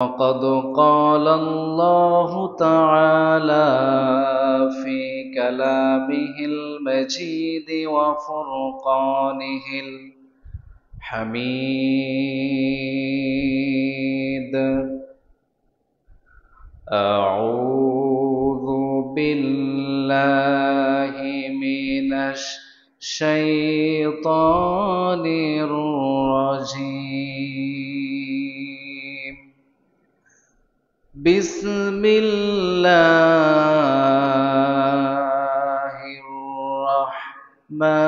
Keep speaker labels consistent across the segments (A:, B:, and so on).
A: وقد قال الله تعالى في كلامه المجيد وفرقانه الحميد. أعوذ بالله من الشيطان الرجيم. بسم الله الرحمن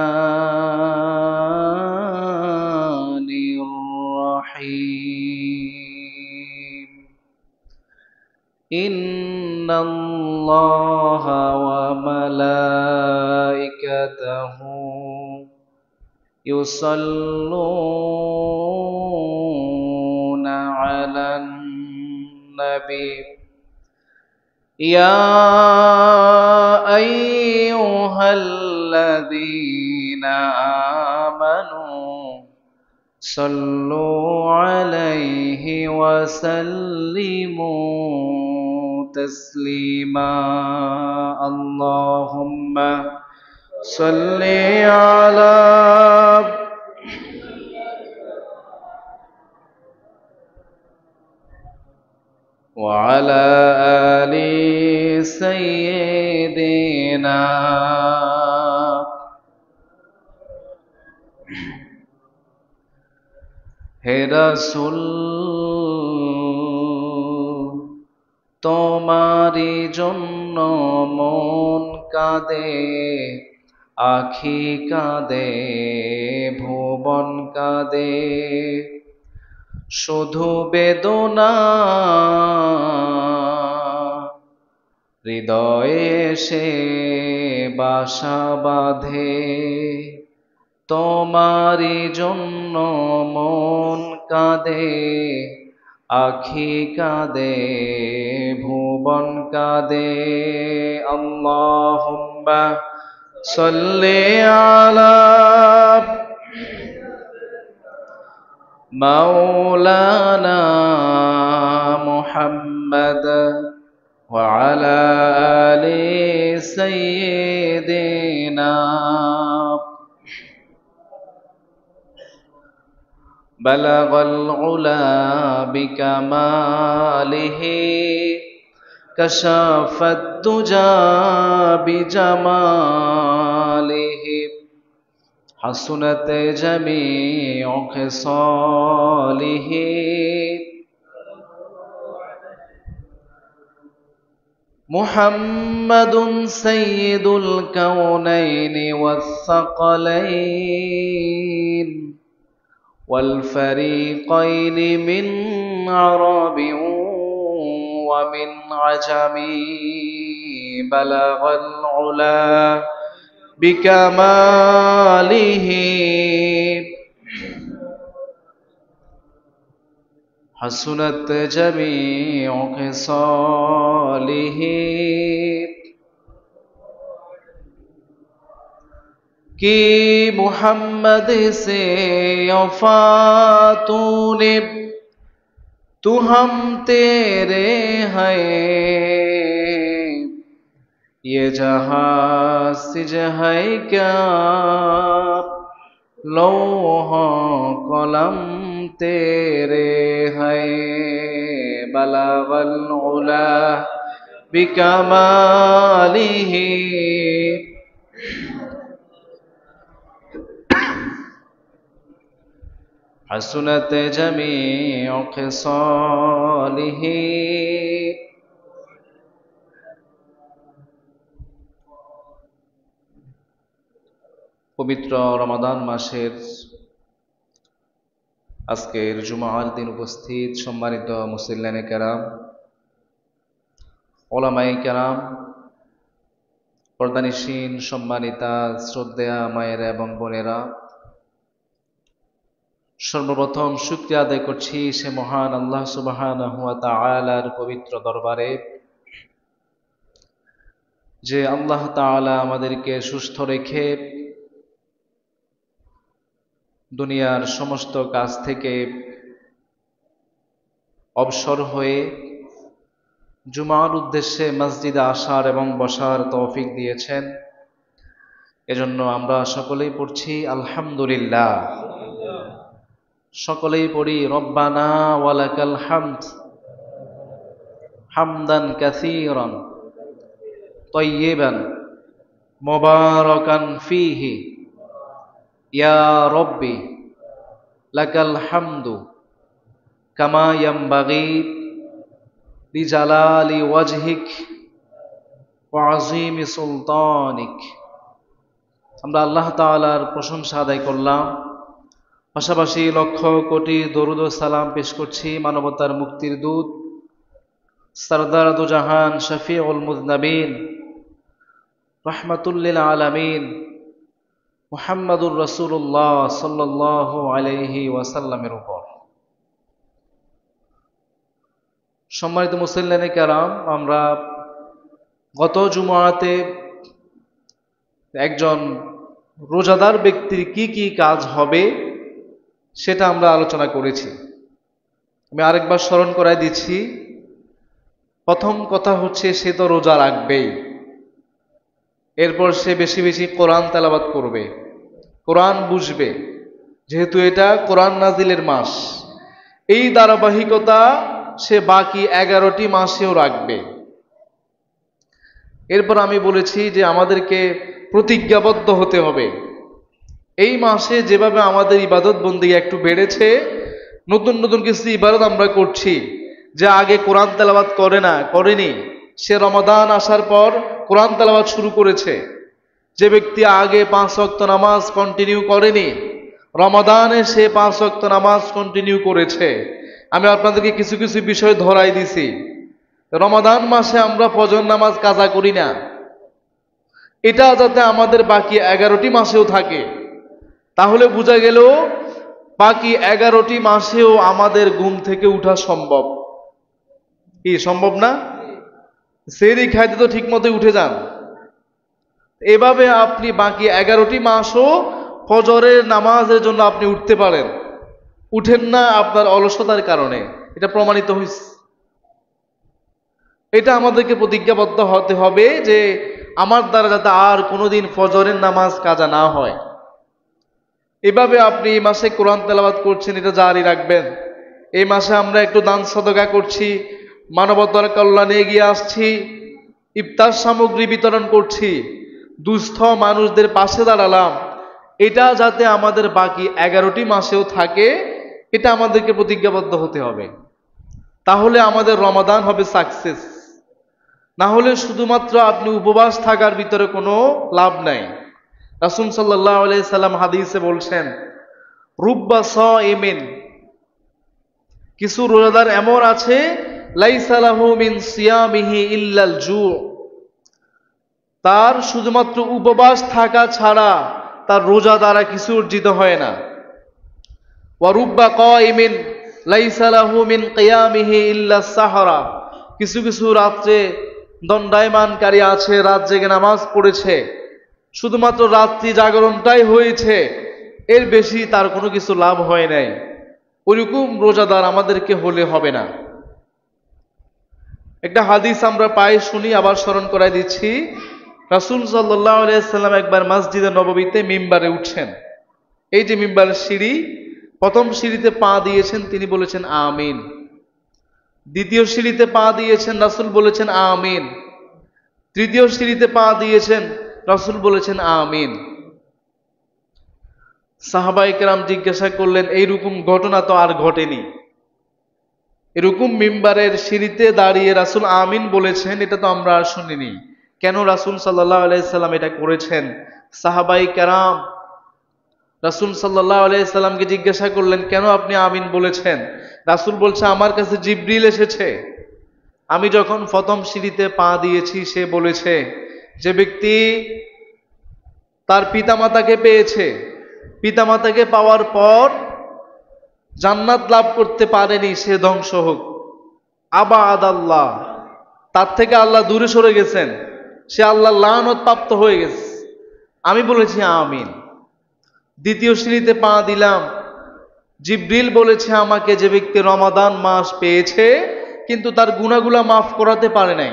A: الرحيم. إن الله وملائكته يصلون على النبي يا أيها الذين آمنوا صلوا عليه وسلموا تسليما. اللهم صل على وعلى آل سيدنا হে রাসূল তোমারি জন্য মন কাঁদে, আখি কাঁদে, ভুবন কাঁদে, শুধু বেদনা হৃদয়ে সে বাসা বাঁধে। তোমারি জন্য মন কাঁদে, আখি কাঁদে, ভুবন কাঁদে। আল্লাহুম্মা সাল্লি আলা মাওলানা মুহাম্মাদ ওয়া আলা আলি সাইয়্যিদিনা। بلغ العلا بكماله كشف الدجى بجماله حسنت جميع خصاله محمد سيد الكونين والثقلين والفريقين من عرب ومن عجم. بلغ العلا بكماله حسنت جميع خصاله कि मुहम्मद से वफा तूने तू हम तेरे हैं, ये जहां सिज है क्या लौह कलम तेरे हैं। बलगल उला बिकमालिही حسنت جميع خصاله। পবিত্র রমাদান মাসের আজকের জুমার দিন উপস্থিত সম্মানিত মুসল্লিয়ানে কেরাম, ওলামায়ে কেরাম, পর্দানিশীন সম্মানিতা শ্রদ্ধেয়া মায়েরা এবং বোনেরা, সর্বপ্রথম শুকরিয়া আদায় করছি সে মহান আল্লাহ সুবহানাহু ওয়া তাআলার পবিত্র দরবারে যে আল্লাহ তাআলা আমাদেরকে সুস্থ রেখে দুনিয়ার সমস্ত কাজ থেকে অবসর হয়ে জুমার উদ্দেশ্যে মসজিদে আসার এবং বসার তৌফিক দিয়েছেন। এজন্য আমরা সকলেই পড়ছি আলহামদুলিল্লাহ। সকলেই পড়ি রব্বানা ওয়ালাকাল হামদ হামদান কাসীরান তাইয়িবান মুবারাকান ফীহি ইয়া রব্বি লাকাল হামদু কামা ইয়ানবাগি লিজালালি ওয়াজহিক ওয়া আযীমি সুলতানিক। আমরা আল্লাহ তাআলার প্রশংসা আদায় করলাম, পাশাপাশি লক্ষ কোটি দরুদ ও সালাম পেশ করছি মানবতার মুক্তির দূত সরদার দু জাহান শফিউল মুযনবিন রাহমাতুল লিল আলামিন মুহাম্মাদুর রাসূলুল্লাহ সাল্লাল্লাহু আলাইহি ওয়াসাল্লামের উপর। সম্মানিত মুসল্লিনে কেরাম, আমরা গত জুমআতে একজন রোজাদার ব্যক্তির কি কি কাজ হবে সেটা আমরা আলোচনা করেছি। আমি আরেকবার স্মরণ করাই দিচ্ছি। প্রথম কথা হচ্ছে সে তো রোজা রাখবেই, এরপর সে বেশি বেশি কোরআন তেলাওয়াত করবে, কোরআন বুঝবে, যেহেতু এটা কোরআন নাজিলের মাস। এই ধারাবাহিকতা সে বাকি 11টি মাসেও রাখবে। এরপর আমি বলেছি যে আমাদেরকে প্রতিজ্ঞাবদ্ধ হতে হবে। এই মাসে যেভাবে আমাদের ইবাদত বন্দেগী একটু বেড়েছে, নতুন নতুন কিছু ইবাদত আমরা করছি। যে আগে কোরআন তেলাওয়াত করেনি, সে রমাদান আসার পর কোরআন তেলাওয়াত শুরু করেছে। যে ব্যক্তি আগে 5 ওয়াক্ত নামাজ কন্টিনিউ করেনি, রমাদানে সে 5 ওয়াক্ত নামাজ কন্টিনিউ করেছে। আমি আপনাদেরকে কিছু কিছু বিষয় ধরাই দিছি। রমাদান মাসে আমরা ফজর নামাজ কাজা করি না, এটা যাতে আমাদের বাকি 11টি মাসেও থাকে। তাহলে বোঝা গেল বাকি 11টি মাসেও আমাদের ঘুম থেকে উঠা সম্ভব। কি সম্ভব না? সেহরি খাইতে তো ঠিক মতো উঠে যান। এভাবে আপনি বাকি 11টি মাসও ফজরের নামাজের জন্য আপনি উঠতে পারেন। উঠেন না আপনার অলসতার কারণে, এটা প্রমাণিত হয়েছে। এটা আমাদেরকে প্রতিজ্ঞাবদ্ধ হতে হবে যে আমার দ্বারা যাতে আর কোনোদিন ফজরের নামাজ কাজা না হয়। এভাবে আপনি এই মাসে কোরআন তেলাওয়াত করছেন, এটা জারি রাখবেন। এই মাসে আমরা একটু দান সদকা করছি, মানবতার কল্যাণে এগিয়ে আসছি, ইফতার সামগ্রী বিতরণ করছি, দুস্থ মানুষদের পাশে দাঁড়ালাম। এটা যাতে আমাদের বাকি 11টি মাসেও থাকে, এটা আমাদেরকে প্রতিজ্ঞাবদ্ধ হতে হবে। তাহলে আমাদের রমাদান হবে সাকসেস। না হলে শুধুমাত্র আপনি উপবাস থাকার ভিতরে কোনো লাভ নাই। রাসূল সাল্লাল্লাহু আলাইহি সাল্লাম হাদিসে বলছেন, রুব্বা সাইমিন, কিছু রোজাদার এমন আছে, লাইসা লাহু মিন সিয়ামিহি ইল্লাল জু', তার শুধুমাত্র উপবাস থাকা ছাড়া তার রোজা দ্বারা কিছু অর্জিত হয় না। ওয়া রুব্বা কাইমিন লাইসা লাহু মিন কিয়ামিহি ইল্লাস সাহরা, কিছু কিছু রাত্রে দণ্ডায়মানকারী আছে, রাত জেগে নামাজ পড়েছে, শুধুমাত্র রাত্রি জাগরণটাই হয়েছে, এর বেশি তার কোনো কিছু লাভ হয় নাই। ওইরকম রোজাদার আমাদেরকে হলে হবে না। একটা হাদিস আমরা পাই, শুনি, আবার স্মরণ করাই দিচ্ছি। রাসূল সাল্লাল্লাহু আলাইহি সাল্লাম একবার মসজিদে নববীতে মিম্বারে উঠছেন। এই যে মিম্বারের সিঁড়ি, প্রথম সিঁড়িতে পা দিয়েছেন, তিনি বলেছেন আমিন। দ্বিতীয় সিঁড়িতে পা দিয়েছেন, রাসূল বলেছেন আমিন। তৃতীয় সিঁড়িতে পা দিয়েছেন, রাসূল বলেছেন আমিন। সাহাবায়ে কেরাম জিজ্ঞাসা করলেন, এইরকম ঘটনা তো আর ঘটেনি। এরকম মিম্বারের সিঁড়িতে দাঁড়িয়ে রাসূল আমিন বলেছেন, এটা তো আমরা আর শুনিনি। কেন রাসূল সাল্লাল্লাহু আলাইহি সাল্লাম এটা করেছেন? সাহাবায়ে কেরাম রাসূল সাল্লাল্লাহু আলাইহি সাল্লামকে জিজ্ঞাসা করলেন, কেন আপনি আমিন বলেছেন? রাসূল বলছে, আমার কাছে জিবরিল এসেছে, আমি যখন প্রথম সিঁড়িতে পা দিয়েছি, সে বলেছে যে ব্যক্তি তার পিতামাতাকে পেয়েছে, পিতামাতাকে পাওয়ার পর জান্নাত লাভ করতে পারেনি, সে ধ্বংস হোক। আবাদ আল্লাহ, তার থেকে আল্লাহ দূরে সরে গেছেন, সে আল্লাহ লানত প্রাপ্ত হয়ে গেছে। আমি বলেছি আমিন। দ্বিতীয় সিঁড়িতে পা দিলাম, জিবরিল বলেছে আমাকে, যে ব্যক্তি রমাদান মাস পেয়েছে কিন্তু তার গুনাহগুলা মাফ করাতে পারে নাই,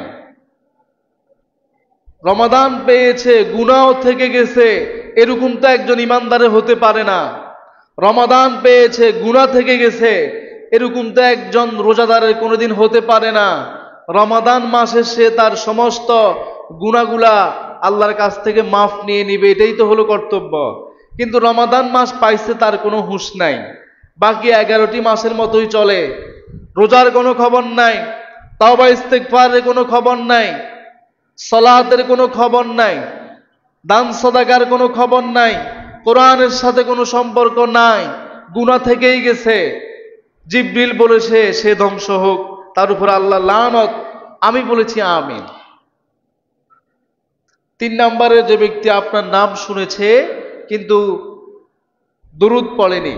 A: রমাদান পেয়েছে গুনাহ থেকে গেছে, এরকম তো একজন ইমানদারের হতে পারে না। রমাদান পেয়েছে গুনাহ থেকে গেছে, এরকম তো একজন রোজাদারের কোনোদিন হতে পারে না। রমাদান মাসে সে তার সমস্ত গুনাহগুলা আল্লাহর কাছ থেকে মাফ নিয়ে নিবে, এটাই তো হলো কর্তব্য। কিন্তু রমাদান মাস পাইছে, তার কোনো হুঁশ নাই, বাকি 11টি মাসের মতোই চলে। রোজার কোনো খবর নাই, তাওবা ইস্তেগফারের কোনো খবর নাই, সালাতের কোনো খবর নাই, দান সাদাকার কোনো খবর নাই, কোরআনের সাথে কোনো সম্পর্ক নাই, গুনাহ থেকেই গেছে। জিবরিল বলেছে সে ধ্বংস হোক, তার উপর আল্লাহ লানত। আমি বলেছি আমিন। 3 নম্বরে যে ব্যক্তি আপনার নাম শুনেছে কিন্তু দুরূদ পড়েনি।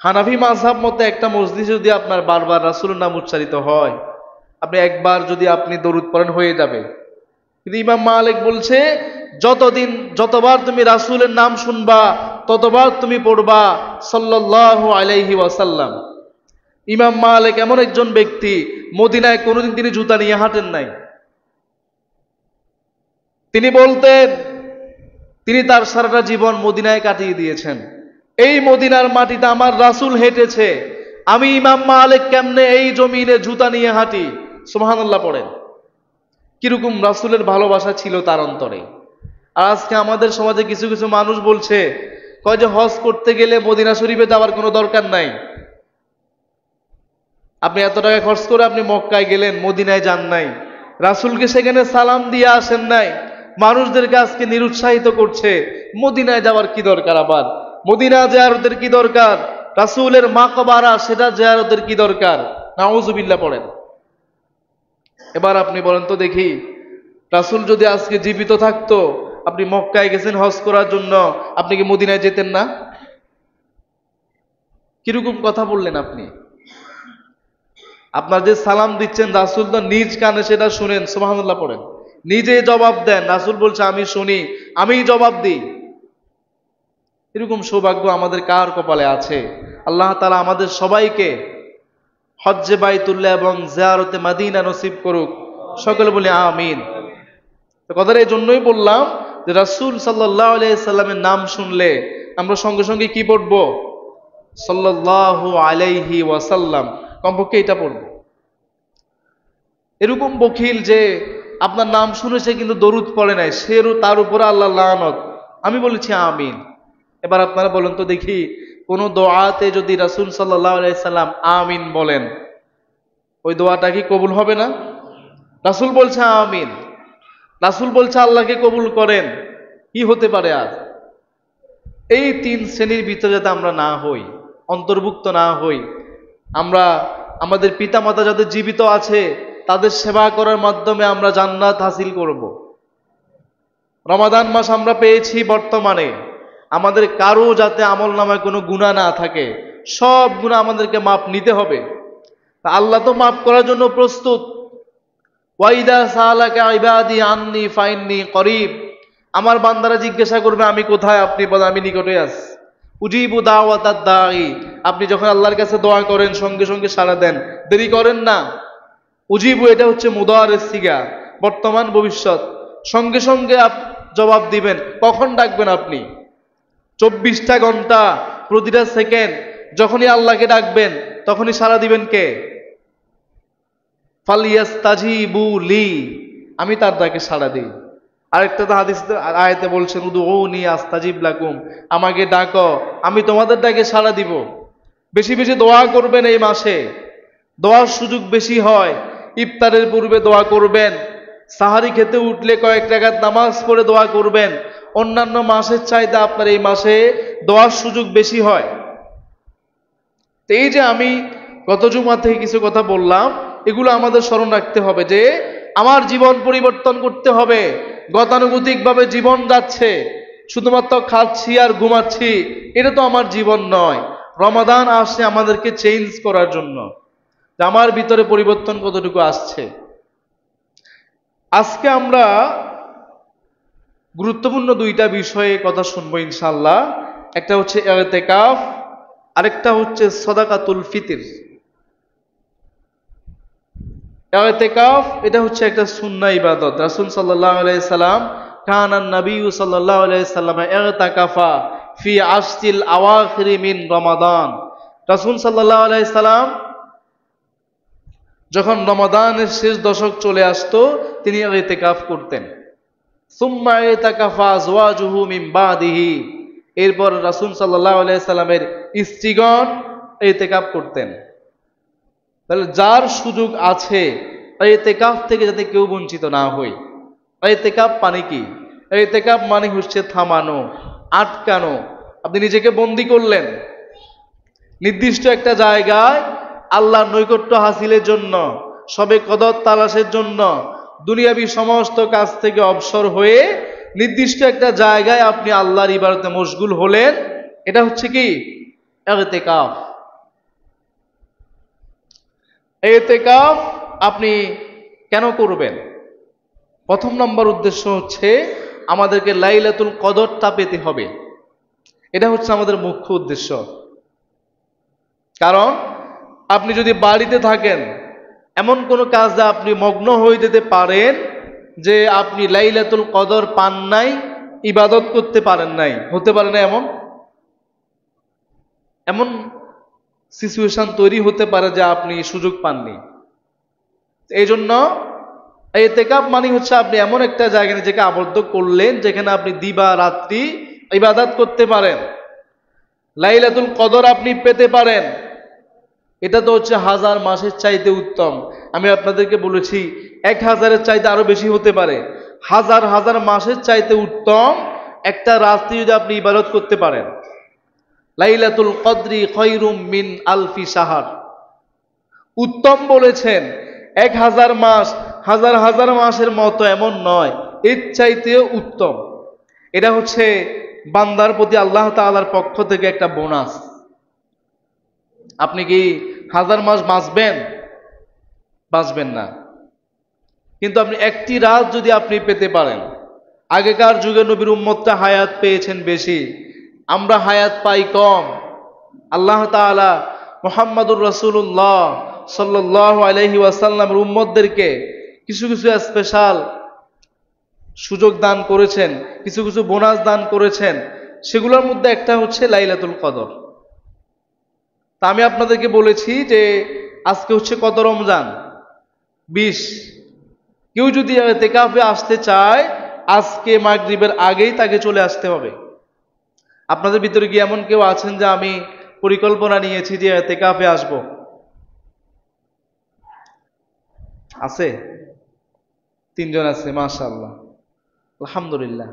A: হানাফি মাযহাব মতে একটা মসজিদে যদি আপনার বারবার রাসূলের নাম উচ্চারিত হয়, আপনি একবার যদি আপনি দরুদ পড়েন হয়ে যাবে। কিন্তু ইমাম মালিক বলছে যতবার তুমি রাসূলের নাম শুনবা ততবার তুমি পড়বা সাল্লাল্লাহু আলাইহি ওয়াসাল্লাম। ইমাম মালিক এমন একজন ব্যক্তি, মদিনায় কোনোদিন তিনি জুতা নিয়ে হাঁটেন নাই। তিনি বলতেন তিনি তার সারাটা জীবন মদিনায় কাটিয়ে দিয়েছেন। এই মদিনার মাটিতে আমার রাসূল হেঁটেছে, আমি ইমাম মালিক কেমনে এই জমিনে জুতা নিয়ে হাঁটি? সুবহানাল্লাহ পড়েন। কিরকম রাসূলের ভালোবাসা ছিল তার অন্তরে। আর আজকে আমাদের সমাজে কিছু কিছু মানুষ বলছে, কয় যে হজ করতে গেলে মদিনা শরীফে যাওয়ার কোনো দরকার নাই। আপনি এত টাকা খরচ করে আপনি মক্কায় গেলেন, মদিনায় যান নাই, রাসূলকে সেখানে সালাম দিয়ে আসেন নাই, মানুষদেরকে আজকে নিরুৎসাহিত করছে। মদিনায় যাওয়ার কি দরকার? আবার মদিনা জিয়ারতের কি দরকার? রাসূলের মাকবারা সেটা জিয়ারতের কি দরকার? নাউজুবিল্লাহ পড়েন। এবার আপনি বলেন তো দেখি, রাসূল যদি আজকে জীবিত থাকতো, আপনি মক্কায় গেছেন হজ করার জন্য, আপনি কি মদিনায় যেতেন না? কিরকম কথা বললেন আপনি? আপনার যে সালাম দিচ্ছেন রাসূল তো নিজ কানে সেটা শুনেন, সুবহানাল্লাহ পড়েন। নিজে জবাব দেন, রাসূল বলছে আমি শুনি, আমিই জবাব দিই। এরকম সৌভাগ্য আমাদের কার কপালে আছে? আল্লাহ তাআলা আমাদের সবাইকে হজ্জে বাইতুল্লাহ এবং জিয়ারতে মদিনা নসিব করুক, সকলে বলি আমিন। তো কথাটা এই জন্যই বললাম যে রাসূল সাল্লাল্লাহু আলাইহি সাল্লামের নাম শুনলে আমরা সঙ্গে সঙ্গে কি পড়ব? সাল্লাল্লাহু আলাইহি ওয়াসাল্লাম, কমপক্ষে এটা পড়ব। এরকম বখিল যে আপনার নাম শুনেছে কিন্তু দরুদ পড়ে নাই, সেরও তার উপরে আল্লাহ লানত। আমি বলেছি আমিন। এবার আপনারা বলেন তো দেখি, কোন দোয়াতে যদি রাসূল সাল্লাল্লাহু আলাইহি সাল্লাম আমিন বলেন, ওই দোয়াটা কি কবুল হবে না? রাসূল বলছে আমিন, রাসূল বলছে আল্লাহকে কবুল করেন, কি হতে পারে আর? এই 3 শ্রেণীর ভিতরে যাতে আমরা না হই, অন্তর্ভুক্ত না হই। আমরা আমাদের পিতামাতা যাদের জীবিত আছে তাদের সেবা করার মাধ্যমে আমরা জান্নাত হাসিল করব। রমাদান মাস আমরা পেয়েছি বর্তমানে, আমাদের কারো যাতে আমল নামায় কোনো গুনাহ না থাকে, সব গুনাহ আমাদেরকে মাপ নিতে হবে। তা আল্লাহ তো মাফ করার জন্য প্রস্তুত। ওয়াইদা সালাকা ইবাদি আন্নি ফাইন্নি করিব, আমার বান্দারা জিজ্ঞাসা করবে আমি কোথায়, আপনি বলেন আমি নিকটে আছি। উজিবু দাওয়াতাদ দাঈ, আপনি যখন আল্লাহর কাছে দোয়া করেন সঙ্গে সঙ্গে সাড়া দেন, দেরি করেন না। উজিবু এটা হচ্ছে মুদারেস সিগা, বর্তমান ভবিষ্যৎ, সঙ্গে সঙ্গে জবাব দিবেন। কখন ডাকবেন আপনি? 24টা ঘন্টা প্রতিটা সেকেন্ড যখনই আল্লাহকে ডাকবেন তখনই সাড়া দিবেন কে? ফালিয়াস্তাজিবু লি, আমি তার ডাকে সাড়া দিই। আরেকটা তো হাদিস আয়াতে বলছেন উদউনি আস্তাজিব লাকুম, আমাকে ডাকো আমি তোমাদের ডাকে সাড়া দিব। বেশি বেশি দোয়া করবেন এই মাসে, দোয়ার সুযোগ বেশি হয়। ইফতারের পূর্বে দোয়া করবেন, সাহারি খেতে উঠলে কয়েক রাকাত নামাজ পড়ে দোয়া করবেন। অন্যান্য মাসের চাইতে আপনার এই মাসে দোয়ার সুযোগ বেশি হয়। তো এই যে আমি গত জুমা থেকে কিছু কথা বললাম, এগুলো আমাদের স্মরণ রাখতে হবে যে আমার জীবন পরিবর্তন করতে হবে। গতানুগতিকভাবে জীবন যাচ্ছে, শুধুমাত্র খাচ্ছি আর ঘুমাচ্ছি, এটা তো আমার জীবন নয়। রমাদান আসছে আমাদেরকে চেঞ্জ করার জন্য, যে আমার ভিতরে পরিবর্তন কতটুকু আসছে। আজকে আমরা গুরুত্বপূর্ণ 2টা বিষয়ে কথা শুনবো ইনশাআল্লাহ। একটা হচ্ছে ইতিকাফ, আরেকটা হচ্ছে সাদাকাতুল ফিতর। ইতিকাফ এটা হচ্ছে একটা সুন্নাহ ইবাদত। রাসূল সাল্লাল্লাহু আলাইহি সাল্লাম কানান নবী সাল্লাল্লাহু আলাইহি সাল্লাম ইতিকাফা ফি আশরিল আওয়াখির মিন রমাদান। রাসূল সাল্লাল্লাহু আলাইহি সাল্লাম যখন রমাদানের শেষ দশক চলে আসতো তিনি ইতিকাফ করতেন। সুম্মা ইতিকাফা আজওয়াজুহু মিন বাদিহি, এরপর রাসূল সাল্লাল্লাহু আলাইহি সাল্লামের স্ত্রীগণ ইতিকাফ করতেন। তাহলে যার সুযোগ আছে ইতিকাফ থেকে যাতে কেউ বঞ্চিত না হয়। ইতিকাফ মানে কি? ইতিকাফ মানে হচ্ছে থামানো, আটকানো। আপনি নিজেকে বন্দী করলেন নির্দিষ্ট একটা জায়গায় আল্লাহর নৈকট্য হাসিলের জন্য, সবে কদর তালাশের জন্য, দুনিয়াবি সমস্ত কাজ থেকে অবসর হয়ে নির্দিষ্ট একটা জায়গায় আপনি আল্লাহর ইবাদতে মশগুল হলেন। এটা হচ্ছে কি? ইতিকাফ। ইতিকাফ আপনি কেন করবেন? প্রথম নম্বর উদ্দেশ্য হচ্ছে আমাদেরকে লাইলাতুল কদরটা পেতে হবে। এটা হচ্ছে আমাদের মুখ্য উদ্দেশ্য। কারণ আপনি যদি বাড়িতে থাকেন, এমন কোন কাজে আপনি মগ্ন হয়ে যেতে পারেন যে আপনি লাইলাতুল কদর পান নাই, ইবাদত করতে পারেন নাই, হতে পারে না এমন এমন সিচুয়েশন তৈরি হতে পারে যে আপনি সুযোগ পাননি। এই জন্য ইতিকাফ মানে হচ্ছে আপনি এমন একটা জায়গায় নিজেকে আবদ্ধ করলেন যেখানে আপনি দিবা রাত্রি ইবাদত করতে পারেন, লাইলাতুল কদর আপনি পেতে পারেন। এটা তো হচ্ছে হাজার মাসের চাইতে উত্তম। আমি আপনাদেরকে বলেছি 1000-এর চাইতে আরো বেশি হতে পারে। হাজার হাজার মাসের চাইতে উত্তম একটা রাত্রি যদি আপনি ইবাদত করতে পারেন। লাইলাতুল কদরি খায়রুম মিন আলফি শাহর। উত্তম বলেছেন 1000 মাস হাজার হাজার মাসের মতো এমন নয়, এর চাইতেও উত্তম। এটা হচ্ছে বান্দার প্রতি আল্লাহ তাআলার পক্ষ থেকে একটা বোনাস। আপনি কি 1000 মাস বাঁচবেন? বাঁচবেন না, কিন্তু আপনি একটি রাত যদি আপনি পেতে পারেন। আগেকার যুগে নবীর উম্মতটা হায়াত পেয়েছেন বেশি, আমরা হায়াত পাই কম। আল্লাহ তাআলা মুহাম্মাদুর রাসূলুল্লাহ সাল্লাল্লাহু আলাইহি ওয়াসাল্লামের উম্মতদেরকে কিছু কিছু স্পেশাল সুযোগ দান করেছেন, কিছু কিছু বোনাস দান করেছেন। সেগুলোর মধ্যে একটা হচ্ছে লাইলাতুল কদর। তা আমি আপনাদেরকে বলেছি যে আজকে হচ্ছে কত? রমজান 20। কেউ যদি ইতিকাফে আসতে চায় আজকে মাগরিবের আগেই তাকে চলে আসতে হবে। আপনাদের ভিতরে কি এমন কেউ আছেন যে আমি পরিকল্পনা নিয়েছি যে ইতিকাফে আসব? আছে? 3 জন আছে, মাশাআল্লাহ, আলহামদুলিল্লাহ।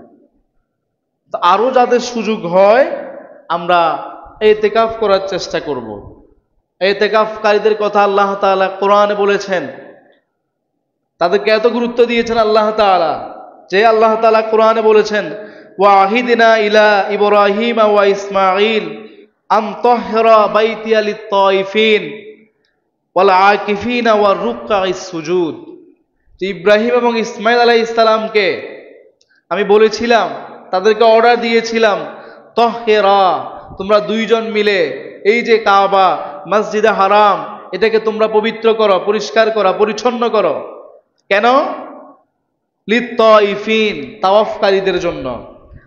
A: তো আরো যাদের সুযোগ হয় আমরা ইতিকাফ করার চেষ্টা করব। ইতিকাফকারীদের কথা আল্লাহ তাআলা কোরআনে বলেছেন, তাদেরকে এত গুরুত্ব দিয়েছেন আল্লাহ তাআলা যে আল্লাহ তাআলা কোরআনে বলেছেন, ওয়াহিদিনা ইলা ইব্রাহিম ওয়া ইসমাঈল আন তাহহিরা বাইতিয়া লিত-তায়িফিন ওয়াল আকিফিনা ওয়ার রুকআইস সুজুদ। যে ইব্রাহিম এবং ইসমাঈল আলাইহিস সালামকে আমি বলেছিলাম, তাদেরকে অর্ডার দিয়েছিলাম, তাহহিরা, তোমরা 2 জন মিলে এই যে কাবা মসজিদে হারাম এটাকে তোমরা পবিত্র করো, পরিষ্কার করো, পরিচ্ছন্ন করো। কেন? লিত-তায়িফিন, তাওয়াফকারীদের জন্য,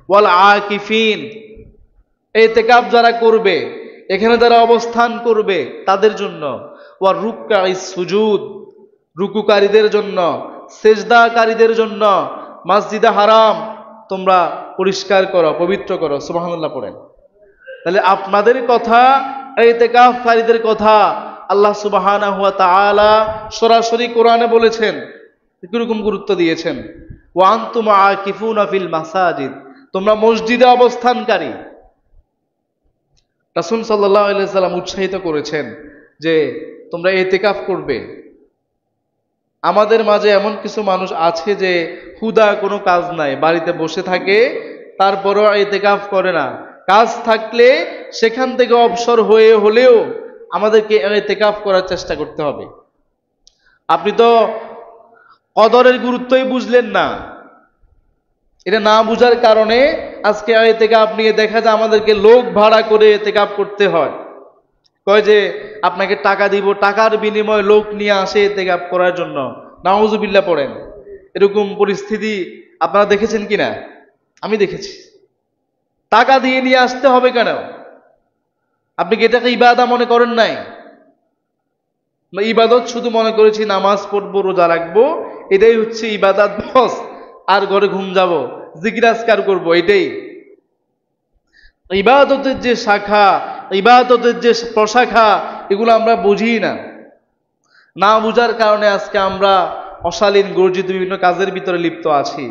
A: ওয়াল আকিফিন, ইতিকাফ যারা করবে, এখানে যারা অবস্থান করবে তাদের জন্য, ওয়ার রুকআইস সুজুদ, রুকুকারীদের জন্য, সেজদাকারীদের জন্য মসজিদে হারাম তোমরা পরিষ্কার করো, পবিত্র করো। সুবহানাল্লাহ পড়েন। তাহলে আপনাদের কথা, ইতিকাফকারীদের কথা আল্লাহ সুবহানাহু ওয়া তাআলা সরাসরি কোরআনে বলেছেন, কিরকম গুরুত্ব দিয়েছেন। ওয়া আনতুম আকিফুনা ফিল মাসাজিদ, তোমরা মসজিদে অবস্থানকারী। রাসূল সাল্লাল্লাহু আলাইহি সাল্লাম উৎসাহিত করেছেন যে তোমরা ইতিকাফ করবে। আমাদের মাঝে এমন কিছু মানুষ আছে যে হুদা কোনো কাজ নাই, বাড়িতে বসে থাকে, তারপরেও ইতিকাফ করে না। কাজ থাকলে সেখান থেকে অবসর হয়ে হলেও আমাদেরকে ইতিকাফ করার চেষ্টা করতে হবে। আপনি তো কদরের গুরুত্বই বুঝলেন না। এটা না বুঝার কারণে আজকে ইতিকাফ নিয়ে দেখা যায় আমাদেরকে লোক ভাড়া করে ইতিকাফ করতে হয়। কয় যে আপনাকে টাকা দিব, টাকার বিনিময়ে লোক নিয়ে আসে ইতিকাফ করার জন্য। নাউজুবিল্লাহ পড়েন। এরকম পরিস্থিতি আপনারা দেখেছেন কিনা? আমি দেখেছি। টাকা দিয়ে নিয়ে আসতে হবে কেন? আপনি কি এটাকে ইবাদত মনে করেন নাই? ইবাদত শুধু মনে করেছি নামাজ পড়বো, রোজা রাখবো, এটাই হচ্ছে ইবাদত, বস। আর ঘরে ঘুম যাব, জিকির আজকার করবো, এটাই। ইবাদতের যে শাখা, ইবাদতের যে প্রশাখা, এগুলো আমরা বুঝি না। না বুঝার কারণে আজকে আমরা অশালীন গর্জিত বিভিন্ন কাজের ভিতরে লিপ্ত আছি।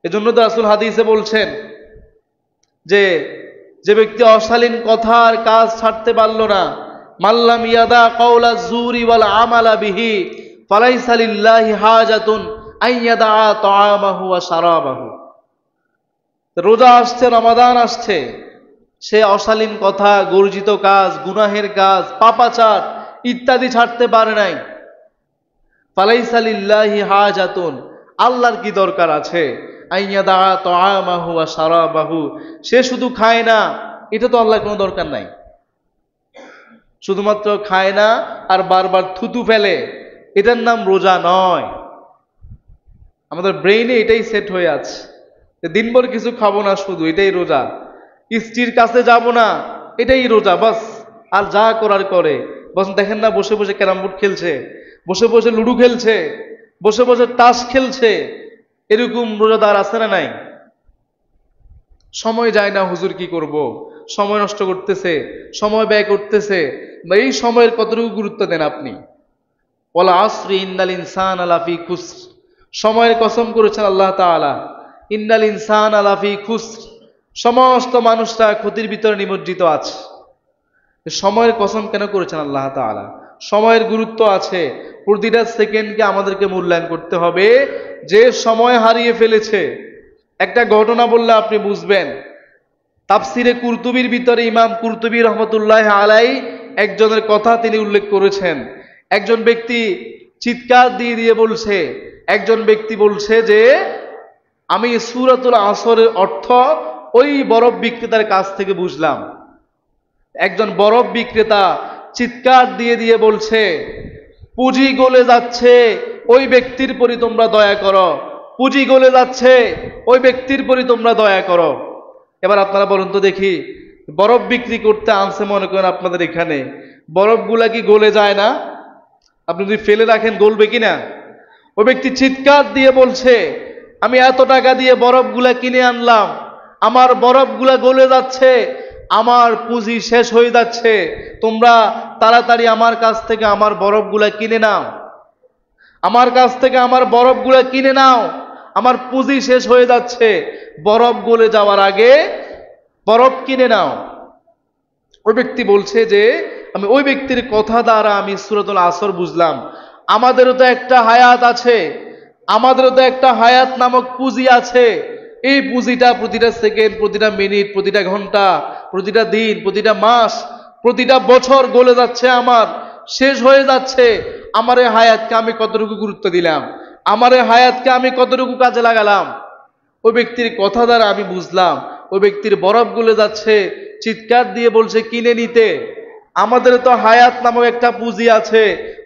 A: এজন্য তো রাসূল হাদিসে বলছেন যে যে ব্যক্তি অশালীন কথা আর কাজ ছাড়তে পারল না, মাল্লাম ইয়াদা কাওলা যুরি ওয়াল আমালা বিহি ফালাইসা লিল্লাহি হাজাতুন আইয়াদা তাআমাহু ওয়া শারাবাহু। রোজা আসছে, রমাদান আসছে, সে অশালীন কথা, গর্জিত কাজ, গুনাহের কাজ, পাপাচার ইত্যাদি ছাড়তে পারে নাই। ফালাইসা লিল্লাহি হাজাতুন, আল্লাহর কি দরকার আছে? আইয়াদা তাআমাহু ওয়া শারাবাহু, সে শুধু খায় না, এটা তো আল্লাহর কোনো দরকার নাই। শুধুমাত্র খায় না আর বারবার থুতু ফেলে, এটার নাম রোজা নয়। আমাদের ব্রেইনে এটাই সেট হয়ে আছে যে দিনভর কিছু খাবো না, শুধু এটাই রোজা। স্ত্রীর কাছে যাব না, এটাই রোজা, বাস। আর যা করার করে। বস দেখেন না, বসে বসে ক্যারাম বোর্ড খেলছে, বসে বসে লুডো খেলছে, বসে বসে তাস খেলছে। এরকম রোজাদার আছে না নাই? সময় যায় না, হুজুর কি করব, সময় নষ্ট করতেছে, সময় ব্যয় করতেছে। এই সময়ের কতটুকু গুরুত্ব দেন আপনি? ওয়াল আসরি ইন্নাল ইনসানা লাফি খুসর, সময়ের কসম করেছেন আল্লাহ তাআলা। ইন্নাল ইনসানা লাফি খুসর, সমস্ত মানুষরা ক্ষতির ভিতরে নিমজ্জিত আছে। সময়ের কসম কেন করেছেন আল্লাহ তাআলা? সময়ের গুরুত্ব আছে। প্রতিটা সেকেন্ডকে আমাদেরকে মূল্যায়ন করতে হবে। যে সময় হারিয়ে ফেলেছে, একটা ঘটনা বললে আপনি বুঝবেন। তাফসিরে কুরতুবির ভিতরে ইমাম কুরতুবী রহমতুল্লাহ আলাই একজনের কথা তিনি উল্লেখ করেছেন। একজন ব্যক্তি চিৎকার দিয়ে দিয়ে বলছে, একজন ব্যক্তি বলছে যে আমি সূরাতুল আসরের অর্থ ওই বরফ বিক্রেতার কাছ থেকে বুঝলাম। একজন বরফ বিক্রেতা চিৎকার দিয়ে দিয়ে বলছে, পুঁজি গলে যাচ্ছে, ওই ব্যক্তির প্রতি তোমরা দয়া করো, পুঁজি গলে যাচ্ছে, ওই ব্যক্তির প্রতি তোমরা দয়া করো। এবার আপনারা বলুন তো দেখি, বরফ বিক্রি করতে আনছে মনে করেন আপনাদের এখানে, বরফগুলা কি গলে যায় না? আপনি যদি ফেলে রাখেন গলবে কিনা? ওই ব্যক্তি চিৎকার দিয়ে বলছে, আমি এত টাকা দিয়ে বরফগুলা কিনে আনলাম, আমার বরফগুলা গলে যাচ্ছে, আমার পুঁজি শেষ হয়ে যাচ্ছে, তোমরা তাড়াতাড়ি আমার কাছ থেকে আমার বরফগুলা কিনে নাও, আমার কাছ থেকে আমার বরফগুলা কিনে নাও, আমার পুঁজি শেষ হয়ে যাচ্ছে, বরফ গলে যাওয়ার আগে বরফ কিনে নাও। ওই ব্যক্তি বলছে যে আমি ওই ব্যক্তির কথা দ্বারা আমি সূরাতুল আসর বুঝলাম। আমাদেরও তো একটা হায়াত আছে, আমাদেরও তো একটা হায়াত নামক পুঁজি আছে। এই পুঁজিটা প্রতিটা সেকেন্ড, প্রতিটা মিনিট, প্রতিটা ঘন্টা, প্রতিটা দিন, প্রতিটা মাস, প্রতিটা বছর গলে যাচ্ছে, আমার শেষ হয়ে যাচ্ছে। আমার এই হায়াতকে আমি কতটুকু গুরুত্ব দিলাম, আমার এই হায়াতকে আমি কতটুকু কাজে লাগালাম। ওই ব্যক্তির কথা দ্বারা আমি বুঝলাম ওই ব্যক্তির বরফ গলে যাচ্ছে, চিৎকার দিয়ে বলছে কিনে নিতে। আমাদের তো হায়াত নামক একটা পুঁজি আছে,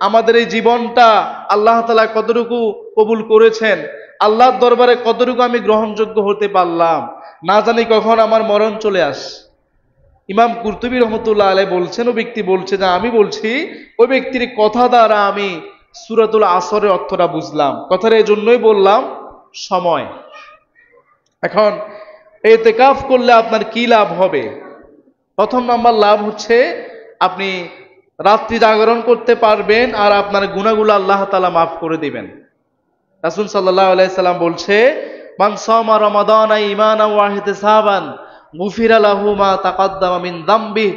A: আমাদের এই জীবনটা আল্লাহ তাআলা কতটুকু কবুল করেছেন, আল্লাহর দরবারে কতটুকু আমি গ্রহণযোগ্য হতে পারলাম, না জানি কখন আমার মরণ চলে আস। ইমাম কুরতুবী রহমতুল্লাহ আলাইহি বলছেন, ওই ব্যক্তি বলছে যে আমি বলছি ওই ব্যক্তির কথা দ্বারা আমি সূরাতুল আসরের অর্থটা বুঝলাম। কথাটা এই জন্যই বললাম, সময়। এখন ইতিকাফ করলে আপনার কি লাভ হবে? প্রথম নাম্বার লাভ হচ্ছে আপনি রাত্রি জাগরণ করতে পারবেন আর আপনার গুনাহগুলো আল্লাহ তাআলা মাফ করে দিবেন। রাসূল সাল্লাল্লাহু আলাইহি সাল্লাম বলছে, মান সামা রমাদানা ঈমানান ওয়া ইহতিসাবান গুফিরা লাহু মা তাকাদ্দামা মিন যামবি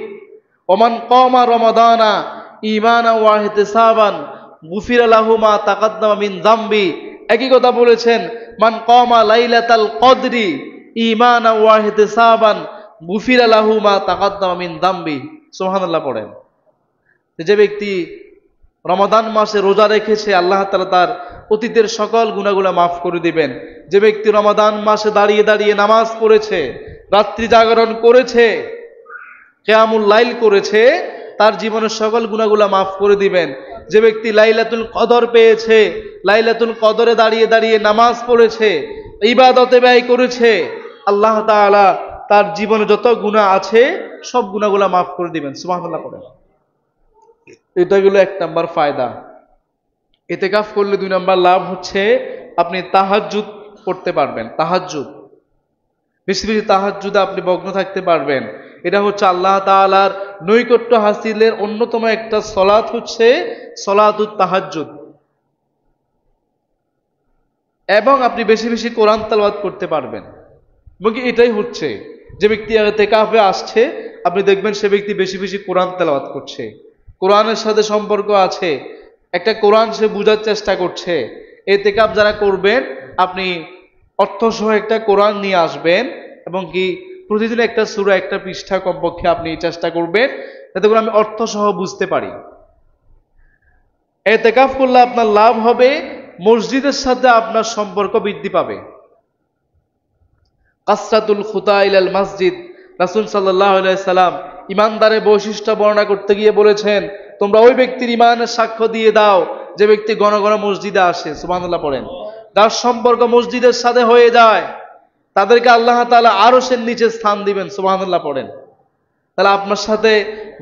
A: ওয়া মান কামা রমাদানা ঈমানান ওয়া ইহতিসাবান গুফিরা লাহু মা তাকাদ্দামা মিন যামবি। একই কথা বলেছেন, মান কামা লাইলাতাল কদরি ঈমানান ওয়া ইহতিসাবান গুফিরা লাহু মা তাকাদ্দামা মিন যামবি। সুবহানাল্লাহ পড়েন। যে ব্যক্তি রমাদান মাসে রোজা রেখেছে, আল্লাহ তাআলা তার অতীতের সকল গুনাহগুলো মাফ করে দিবেন। যে ব্যক্তি রমাদান মাসে দাঁড়িয়ে দাঁড়িয়ে নামাজ পড়েছে, রাত্রি জাগরণ করেছে, কিয়ামুল লাইল করেছে, তার জীবনের সকল গুনাহগুলো মাফ করে দিবেন। যে ব্যক্তি লাইলাতুল কদর পেয়েছে, লাইলাতুল কদরে দাঁড়িয়ে দাঁড়িয়ে নামাজ পড়েছে, ইবাদতে ব্যয় করেছে, আল্লাহ তাআলা তার জীবনে যত গুনাহ আছে সব গুনাহগুলো মাফ করে দিবেন। সুবহানাল্লাহ পড়েন। এটা হলো 1 নাম্বার ফায়দা। ইতিকাফ করলে 2 নাম্বার লাভ হচ্ছে আপনি তাহাজ্জুদ পড়তে পারবেন। তাহাজ্জুদ, বেশি বেশি তাহাজ্জুদে আপনি মগ্ন থাকতে পারবেন। এটা হচ্ছে আল্লাহ তাআলার নৈকট্য হাসিলের অন্যতম একটা সলাত হচ্ছে সলাতুত তাহাজ্জুদ। এবং আপনি বেশি বেশি কোরআন তেলাওয়াত করতে পারবেন। এবং এটাই হচ্ছে, যে ব্যক্তি ইতিকাফে আসছে আপনি দেখবেন সে ব্যক্তি বেশি বেশি কোরআন তেলাওয়াত করছে, কোরআনের সাথে সম্পর্ক আছে, একটা কোরআন সে বোঝার চেষ্টা করছে। ইতিকাফ যারা করবেন আপনি অর্থসহ একটা কোরআন নিয়ে আসবেন এবং কি প্রতিদিন একটা সূরা, একটা পৃষ্ঠা কমপক্ষে আপনি চেষ্টা করবেন যাতে করে আমি অর্থসহ বুঝতে পারি। ইতিকাফ করলে আপনার লাভ হবে, মসজিদের সাথে আপনার সম্পর্ক বৃদ্ধি পাবে। কাসরাতুল খুতা ইলাল মসজিদ, রাসূল সাল্লাল্লাহু আলাইহি সাল্লাম ইমানদারের বৈশিষ্ট্য বর্ণনা করতে গিয়ে বলেছেন, তোমরা ওই ব্যক্তির ইমানের সাক্ষ্য দিয়ে দাও যে ব্যক্তি ঘন ঘন মসজিদে আসে। সুবহানাল্লাহ পড়েন। যার সম্পর্ক মসজিদের সাথে হয়ে যায় তাদেরকে আল্লাহ তাআলা আরশের নিচে স্থান দিবেন। সুবহানাল্লাহ পড়েন। তাহলে আপনার সাথে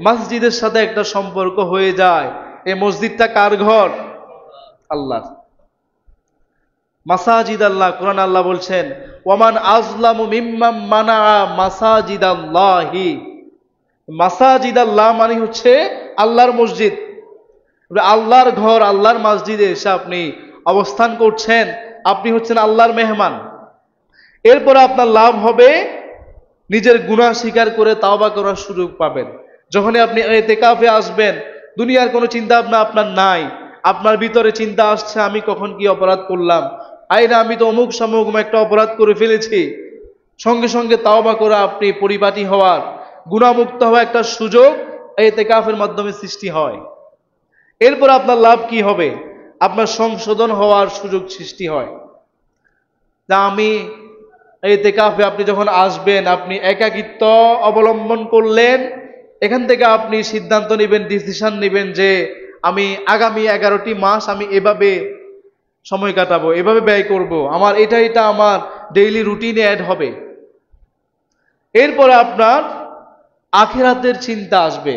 A: মসজিদের সাথে একটা সম্পর্ক হয়ে যায়। এই মসজিদটা কার ঘর? আল্লাহর। মাসাজিদ আল্লাহ, কোরআন আল্লাহ বলছেন ওয়ামান আযলামু মিম্মান মানাআ মাসাজিদাল্লাহি। মাসাজিদাল্লাহ মানে হচ্ছে আল্লাহর মসজিদ, আল্লাহর ঘর, আল্লাহর মসজিদে এসে আপনি অবস্থান করছেন, আপনি হচ্ছেন আল্লাহর মেহমান। এরপরে আপনার লাভ হবে নিজের গুনাহ স্বীকার করে তাওবা করার সুযোগ পাবেন। যখনই আপনি ইতিকাফে আসবেন দুনিয়ার কোনো চিন্তা ভাবনা আপনার নাই, আপনার ভিতরে চিন্তা আসছে আমি কখন কি অপরাধ করলাম, আইনা আমি তো অমুক সমুক একটা অপরাধ করে ফেলেছি, সঙ্গে সঙ্গে তাওবা করে আপনি পরিপাটি হওয়ার, গুনাহমুক্ত হওয়ার একটা সুযোগ ইতিকাফের মাধ্যমে সৃষ্টি হয়। এরপর আপনার লাভ কি হবে? আপনার সংশোধন হওয়ার সুযোগ সৃষ্টি হয়। যা আমি ইতিকাফে আপনি যখন আসবেন আপনি একাকিত্ব অবলম্বন করলেন, এখান থেকে আপনি সিদ্ধান্ত নেবেন, ডিসিশন নেবেন যে আমি আগামী 11টি মাস আমি এভাবে সময় কাটাবো, এভাবে ব্যয় করব, আমার এটা আমার ডেইলি রুটিনে অ্যাড হবে। এরপরে আপনার আখিরাতের চিন্তা আসবে।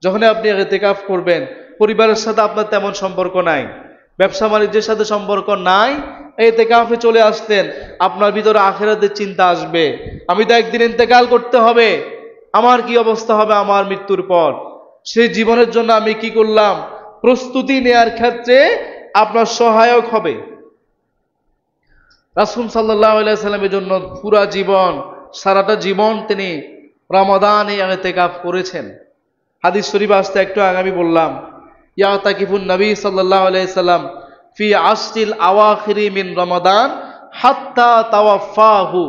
A: যখন আপনি ইতিকাফ করবেন পরিবারের সাথে আপনার তেমন সম্পর্ক নাই, ব্যবসা বাণিজ্যের সাথে সম্পর্ক নাই, ইতিকাফে চলে আসলেন, আপনার ভিতরে আখিরাতের চিন্তা আসবে। আমি তো একদিন ইন্তেকাল করতে হবে, আমার কি অবস্থা হবে আমার মৃত্যুর পর, সেই জীবনের জন্য আমি কি করলাম, প্রস্তুতি নেয়ার ক্ষেত্রে আপনার সহায়ক হবে। রাসূল সাল্লাল্লাহু আলাইহি সাল্লামের জন্য পুরা জীবন, সারাটা জীবন তিনি রমাদানে ইতিকাফ করেছেন। হাদিস শরীফ আসতে একটু আগে আমি বললাম ইয়াতাকিফুন নবী সাল্লাল্লাহু আলাইহি সাল্লাম ফি আশরিল আওয়াখিরি মিন রমাদান হাত্তা তাওয়াফাহু।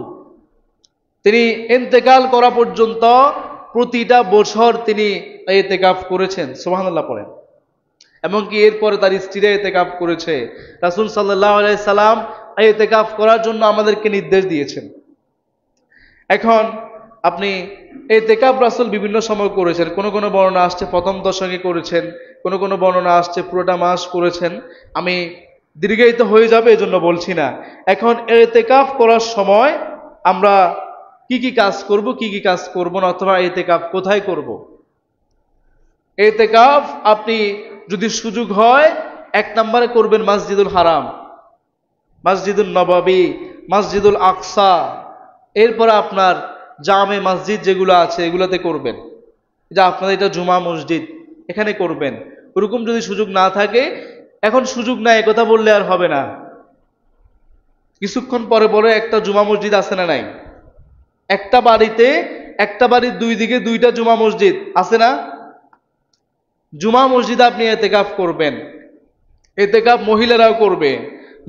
A: তিনি ইন্তেকাল করা পর্যন্ত প্রতিটা বছর তিনি ইতিকাফ করেছেন। সুবহানাল্লাহ পড়েন। এমনকি এরপরে তার স্ত্রীরা ইতিকাফ করেছে। রাসূল সাল্লাল্লাহু আলাইহি সাল্লাম ইতিকাফ করার জন্য আমাদেরকে নির্দেশ দিয়েছেন। এখন আপনি ইতিকাফ রাসূল বিভিন্ন সময় করেছেন, কোন বর্ণনা আসছে প্রথম দশকে করেছেন, কোন বর্ণনা আসছে পুরোটা মাস করেছেন। আমি দীর্ঘায়িত হয়ে যাবে এজন্য বলছি না। এখন ইতিকাফ করার সময় আমরা কি কি কাজ করব, কি কি কাজ করব না, অথবা ইতিকাফ কোথায় করব। ইতিকাফ আপনি যদি সুযোগ হয় 1 নম্বরে করবেন মসজিদুল হারাম, মসজিদুল নববী, মসজিদুল আকসা, এরপর আপনার জামে মসজিদ যেগুলো আছে এগুলোতে করবেন। এটা আপনাদের এটা জুমা মসজিদ, এখানে করবেন। ওরকম যদি সুযোগ না থাকে, এখন সুযোগ নাই কথা বললে আর হবে না, কিছুক্ষণ পরে পরে একটা জুমা মসজিদ আছে না নাই? একটা বাড়ির 2 দিকে 2টা জুমা মসজিদ আছে না? জুমা মসজিদে আপনি ইতিকাফ করবেন। ইতিকাফ মহিলারাও করবে,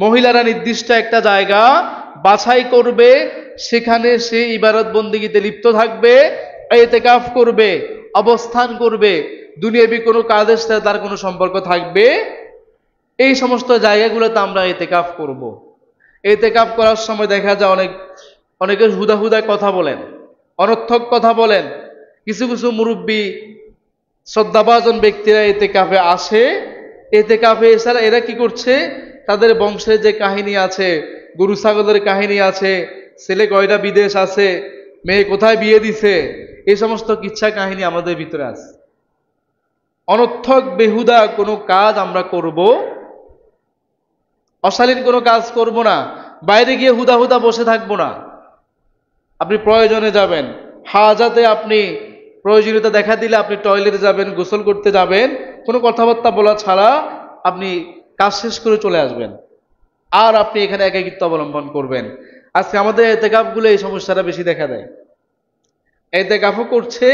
A: মহিলারা নির্দিষ্ট একটা জায়গা বাছাই করবে, সেখানে সে ইবাদত বন্দেগীতে লিপ্ত থাকবে, ইতিকাফ করবে, অবস্থান করবে, দুনিয়াবি কোনো কাজের সাথে তার কোনো সম্পর্ক থাকবে। এই সমস্ত জায়গাগুলোতে আমরা ইতিকাফ করব। ইতিকাফ করার সময় দেখা যায় অনেক অনেকে হুদা হুদা কথা বলেন, অনর্থক কথা বলেন। কিছু কিছু মুরব্বী শ্রদ্ধাভাজন ব্যক্তিরা এতেকাফে আসে, এতেকাফে এছাড়া এরা কি করছে, তাদের বংশের যে কাহিনী আছে, গরু ছাগলের কাহিনী আছে, ছেলে কয়টা বিদেশ আছে, মেয়ে কোথায় বিয়ে দিছে, এই সমস্ত কিচ্ছা কাহিনী আমাদের ভিতরে আছে। অনর্থক বেহুদা কোনো কাজ আমরা করব, অশালীন কোনো কাজ করব না, বাইরে গিয়ে হুদা হুদা বসে থাকবো না। আপনি প্রয়োজনে যাবেন, হাজাতে আপনি প্রয়োজনীয়তা দেখা দিলে আপনি টয়লেটে যাবেন, গোসল করতে যাবেন, কোনো কথাবার্তা বলা ছাড়া আপনি কাজ শেষ করে চলে আসবেন, আর আপনি এখানে একাকিত্ব অবলম্বন করবেন। আজকে আমাদের এতেকাফগুলো এই সমস্যাটা বেশি দেখা দেয়। এতেকাফও করছে,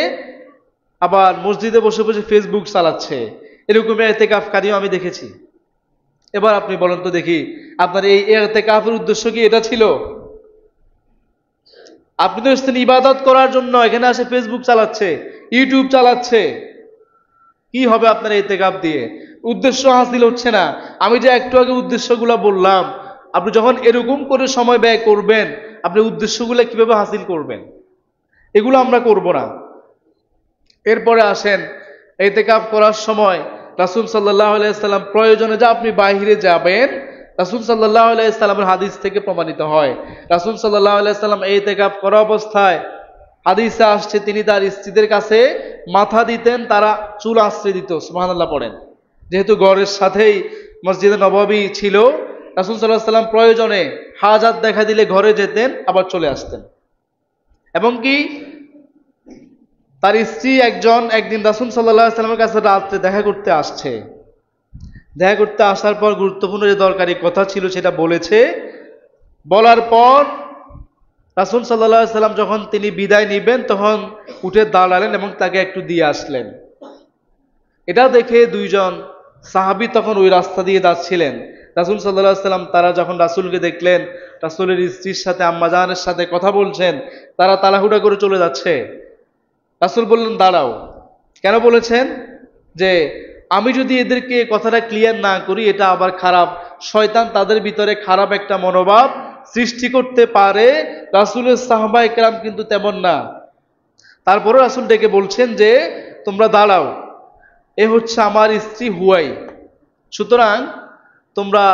A: আবার মসজিদে বসে বসে ফেসবুক চালাচ্ছে, এরকম এতেকাফকারীও আমি দেখেছি। এবার আপনি বলেন তো দেখি, আপনার এই এতেকাফের উদ্দেশ্য কি এটা ছিল? আপনি তো এসেছেন ইবাদত করার জন্য, এখানে আসে ফেসবুক চালাচ্ছে, ইউটিউব চালাচ্ছে, কি হবে আপনার ইতিকাফ দিয়ে? উদ্দেশ্য হাসিল হচ্ছে না। আমি যে একটু আগে উদ্দেশ্যগুলো বললাম, আপনি যখন এরকম করে সময় ব্যয় করবেন, আপনি উদ্দেশ্যগুলো কিভাবে হাসিল করবেন? এগুলো আমরা করব না। এরপরে আসেন, ইতিকাফ করার সময় রাসূল সাল্লাল্লাহু আলাইহি সাল্লাম প্রয়োজনে যা আপনি বাইরে যাবেন, রাসূল সাল্লাল্লাহু আলাইহি সাল্লামের হাদিস থেকে প্রমাণিত হয়। রাসূল সাল্লাল্লাহু আলাইহি সাল্লাম ইতিকাফ করা অবস্থায় হাদিসে আসছে তিনি তার স্ত্রীদের কাছে মাথা দিতেন, তারা চুল আশ্রয় দিত। সুবহানাল্লাহ পড়েন। যেহেতু ঘরের সাথেই মসজিদে নববী ছিল, রাসূল সাল্লাল্লাহু আলাইহি সাল্লাম প্রয়োজনে হাজাত দেখা দিলে ঘরে যেতেন, আবার চলে আসতেন। এবং কি তার স্ত্রী একদিন রাসূল সাল্লাল্লাহু আলাইহি সাল্লামের কাছে রাতে দেখা করতে আসছে। দেখা করতে আসার পর গুরুত্বপূর্ণ যে দরকারি কথা ছিল সেটা বলেছে। বলার পর রাসূল সাল্লাল্লাহু আলাইহি সাল্লাম যখন তিনি বিদায় নিবেন, তখন উঠে দাঁড়ালেন এবং তাকে একটু দিয়ে আসলেন। এটা দেখে দুইজন সাহাবী তখন ওই রাস্তা দিয়ে যাচ্ছিলেন। রাসূল সাল্লাল্লাহু আলাইহি সাল্লাম তারা যখন রাসূলকে দেখলেন, রাসূলের স্ত্রীর সাথে আম্মা জানের সাথে কথা বলছেন, তারা তাড়াহুড়া করে চলে যাচ্ছে। রাসূল বললেন, দাঁড়াও। কেন বলেছেন? যে আমি যদি এদেরকে কথাটা ক্লিয়ার না করি, এটা আবার খারাপ, শয়তান তাদের ভিতরে খারাপ একটা মনোভাব সৃষ্টি করতে পারে। রাসূলের সাহাবায়ে কেরাম কিন্তু তেমন না। তারপরে রাসূল ডেকে বলছেন যে তোমরা দাঁড়াও, এ হচ্ছে আমার স্ত্রী হুয়াই। সুতরাং তোমরা,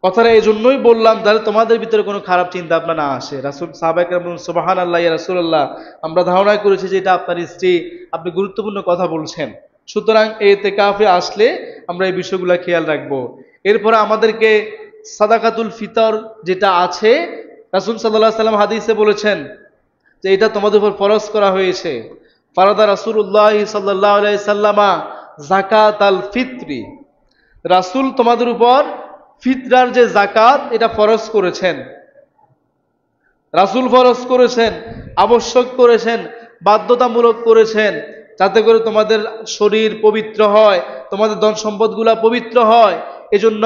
A: কথাটা এই জন্যই বললাম যাতে তোমাদের ভিতরে কোনো খারাপ চিন্তা ভাবনা না আসে। রাসূল সাহাবায়ে কেরাম বললেন, সুবহানাল্লাহ ইয়া রাসূলুল্লাহ, আমরা ধারণা করেছি যে এটা আপনার স্ত্রী, আপনি গুরুত্বপূর্ণ কথা বলছেন। সুতরাং ইতিকাফে আসলে আমরা এই বিষয়গুলো খেয়াল রাখবো। এরপরে আমাদেরকে সাদাকাতুল ফিতর যেটা আছে, রাসূল সাল্লাল্লাহু আলাইহি সাল্লাম হাদিসে বলেছেন যে এটা তোমাদের উপর ফরজ করা হয়েছে। ফারাদা রাসূলুল্লাহ সাল্লাল্লাহু আলাইহি সাল্লামা যাকাতাল ফিত্রি, রাসূল তোমাদের উপর ফিতরার যে যাকাত এটা ফরজ করেছেন। রাসূল ফরজ করেছেন, আবশ্যক করেছেন, বাধ্যতামূলক করেছেন, যাতে করে তোমাদের শরীর পবিত্র হয়, তোমাদের ধন সম্পদগুলা পবিত্র হয়। এজন্য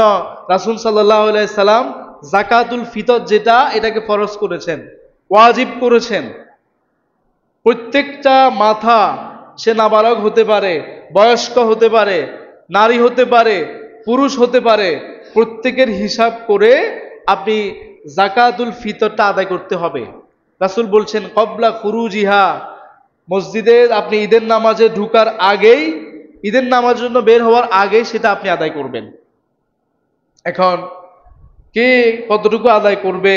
A: রাসূল সাল্লাল্লাহু আলাইহি সাল্লাম যাকাতুল ফিতর যেটা, এটাকে ফরজ করেছেন, ওয়াজিব করেছেন। প্রত্যেকটা মাথা, সে নাবালক হতে পারে, বয়স্ক হতে পারে, নারী হতে পারে, পুরুষ হতে পারে, প্রত্যেকের হিসাব করে আপনি যাকাতুল ফিতরটা আদায় করতে হবে। রাসূল বলছেন কবলা খুরুজিহা, মসজিদে আপনি ঈদের নামাজে ঢুকার আগেই, ঈদের নামাজের জন্য বের হওয়ার আগেই সেটা আপনি আদায় করবেন। এখন কে কতটুকু আদায় করবে,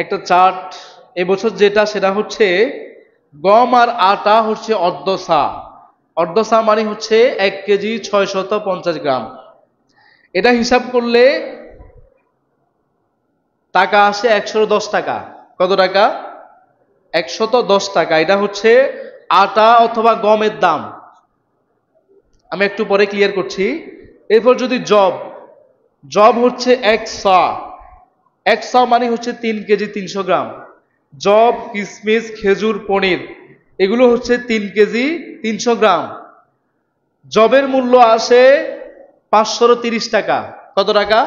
A: একটা চার্ট এবছর যেটা, সেটা হচ্ছে গম আর আটা হচ্ছে অর্ধসা। অর্ধসা মানে হচ্ছে 1 কেজি 650 গ্রাম। এটা হিসাব করলে টাকা আসে 110 টাকা। কত টাকা? 110 টাকা। এটা হচ্ছে আটা অথবা গমের দাম। আমি একটু পরে ক্লিয়ার করছি। এরপর যদি জব হচ্ছে 1 সা। 1 সা মানে হচ্ছে 3 কেজি 300 গ্রাম। জব, কিশমিশ, খেজুর, পনির এগুলো হচ্ছে 3 কেজি 300 গ্রাম। জবের মূল্য আসে 530 টাকা। কত টাকা?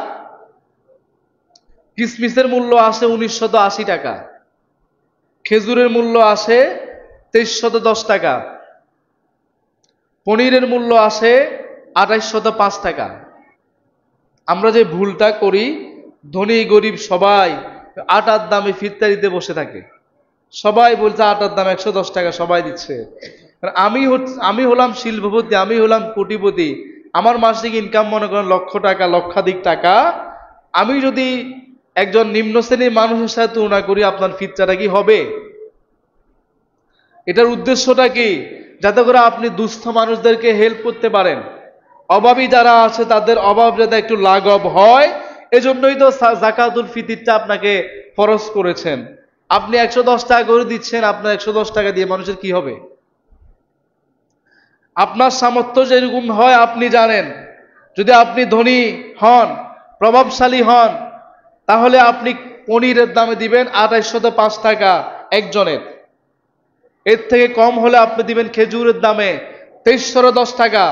A: কিশমিশের মূল্য আসে 1980 টাকা। খেজুরের মূল্য আসে 2310 টাকা। পনিরের মূল্য আসে 2805 টাকা। আমরা যে ভুলটা করি, ধনী গরিব সবাই আটার দামে ফিতরারিতে বসে থাকে, সবাই বলছে আটার দাম 110 টাকা, সবাই দিচ্ছে। আমি হলাম শিল্পপতি, আমি হলাম কোটিপতি, আমার মাসিক ইনকাম মনে করেন লক্ষ টাকা, লক্ষাধিক টাকা। আমি যদি একজন নিম্ন শ্রেণীর মানুষের সাথে তুলনা করি, আপনার ফিতরাটা কি হবে? এটার উদ্দেশ্যটা কি? যাতে করে আপনি দুস্থ মানুষদেরকে হেল্প করতে পারেন, অভাবী যারা আছে তাদের অভাব যাতে একটু লাঘব হয়। এজন্যই তো যাকাতুল ফিতরটা আপনাকে ফরজ করেছেন। আপনি 110 টাকা করে দিচ্ছেন, আপনার 110 টাকা দিয়ে মানুষের কি হবে? আপনার সামর্থ্য যেরকম হয় আপনি জানেন। যদি আপনি ধনী হন, প্রভাবশালী হন, তাহলে আপনি পনিরের দামে দিবেন 2805 টাকা একজনের। এর থেকে কম হলে আপনি দিবেন খেজুরের দামে 2310 টাকা।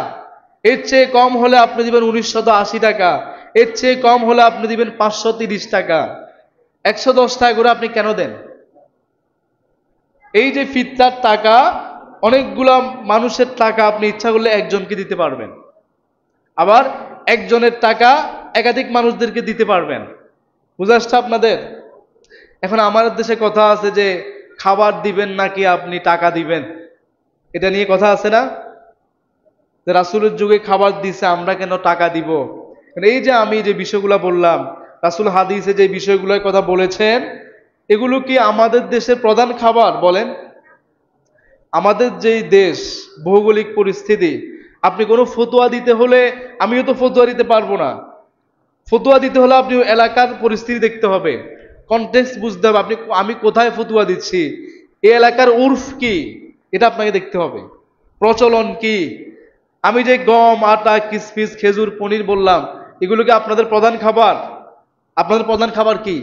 A: এর চেয়ে কম হলে আপনি দিবেন 1980 টাকা। এর চেয়ে কম হলে আপনি দিবেন 530 টাকা। 110 টাকা করে আপনি কেন দেন? এই যে ফিতরার টাকা, অনেকগুলা মানুষের টাকা আপনি ইচ্ছা করলে একজনকে দিতে পারবেন, আবার একজনের টাকা একাধিক মানুষদেরকে দিতে পারবেন। বুঝে আসছে আপনাদের? এখন আমাদের দেশে কথা আছে যে খাবার দিবেন নাকি আপনি টাকা দিবেন, এটা নিয়ে কথা আছে না? যে রাসূলের যুগে খাবার দিছে, আমরা কেন টাকা দিব? এই যে আমি যে বিষয়গুলো বললাম, রাসূল হাদিসে যে বিষয়গুলোর কথা বলেছেন, এগুলো কি আমাদের দেশের প্রধান খাবার? বলেন। আমাদের যেই দেশ, ভৌগোলিক পরিস্থিতি, আপনি কোনো ফতোয়া দিতে হলে, আমিও তো ফতোয়া দিতে পারবো না। ফতোয়া দিতে হলে আপনি এলাকার পরিস্থিতি দেখতে হবে, কনটেক্সট বুঝতে হবে, আমি কোথায় ফতোয়া দিচ্ছি, এই এলাকার উর্ফ কি, এটা আপনাকে দেখতে হবে, প্রচলন কি। আমি যে গম, আটা, কিসমিস, খেজুর, পনির বললাম, এগুলো কি আপনাদের প্রধান খাবার? আপনাদের প্রধান খাবার কি?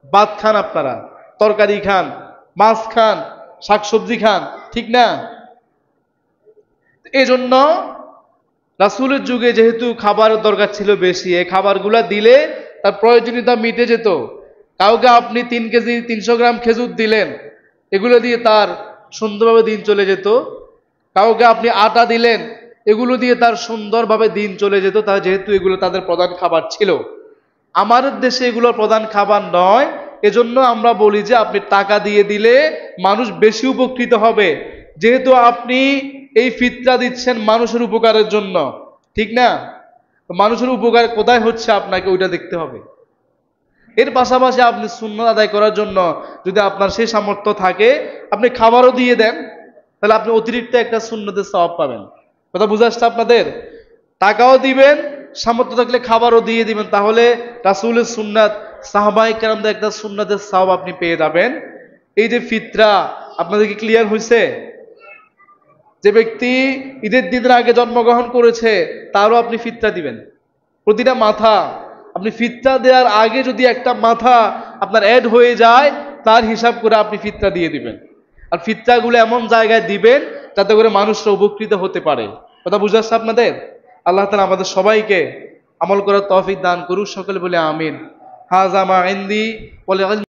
A: ভাত খান, আপনারা তরকারি খান, মাছ খান, শাকসবজি খান, ঠিক না? এজন্য রাসূলের যুগে যেহেতু খাবারের দরকার ছিল বেশি, এই খাবারগুলা দিলে তার প্রয়োজনীয়তা মিটে যেত। কাউকে আপনি 3 কেজি 300 গ্রাম খেজুর দিলেন, এগুলো দিয়ে তার সুন্দরভাবে দিন চলে যেত। কাউকে আপনি আটা দিলেন, এগুলো দিয়ে তার সুন্দরভাবে দিন চলে যেত, তার যেহেতু এগুলো তাদের প্রধান খাবার ছিল। আমাদের দেশে এগুলো প্রধান খাবার নয়, এজন্য আমরা বলি যে আপনি টাকা দিয়ে দিলে মানুষ বেশি উপকৃত হবে, যেহেতু আপনি এই ফিতরা দিচ্ছেন মানুষের উপকারের জন্য, ঠিক না? মানুষের উপকার কোথায় হচ্ছে আপনাকে ওইটা দেখতে হবে। এর পাশাপাশি আপনি সুন্নাত আদায় করার জন্য যদি আপনার সেই সামর্থ্য থাকে, আপনি খাবারও দিয়ে দেন, তাহলে আপনি অতিরিক্ত একটা সুন্নতের সওয়াব পাবেন। কথা বুঝে আসছে আপনাদের? টাকাও দিবেন, সামর্থ্য থাকলে খাবারও দিয়ে দিবেন, তাহলে রাসূলের সুন্নাত, সাহাবায়ে কেরামদের একটা সুন্নাতের সওয়াব আপনি পেয়ে যাবেন। এই যে ফিতরা, আপনাদের কি ক্লিয়ার হয়েছে? যে ব্যক্তি ঈদের দিনের আগে জন্মগ্রহণ করেছে, তারও আপনি ফিতরা দিবেন। প্রতিটা মাথা, আপনি ফিতরা দেওয়ার আগে যদি একটা মাথা আপনার অ্যাড হয়ে যায়, তার হিসাব করে আপনি ফিতরা দিয়ে দিবেন। আর ফিতরাগুলো এমন জায়গায় দিবেন যাতে করে মানুষরা উপকৃত হতে পারে। কথা বুঝে আসছে আপনাদের? আল্লাহ তাআলা আমাদের সবাইকে আমল করার তৌফিক দান করুক। সকলে বলে আমিন। হাযা মা ইনদি ওয়া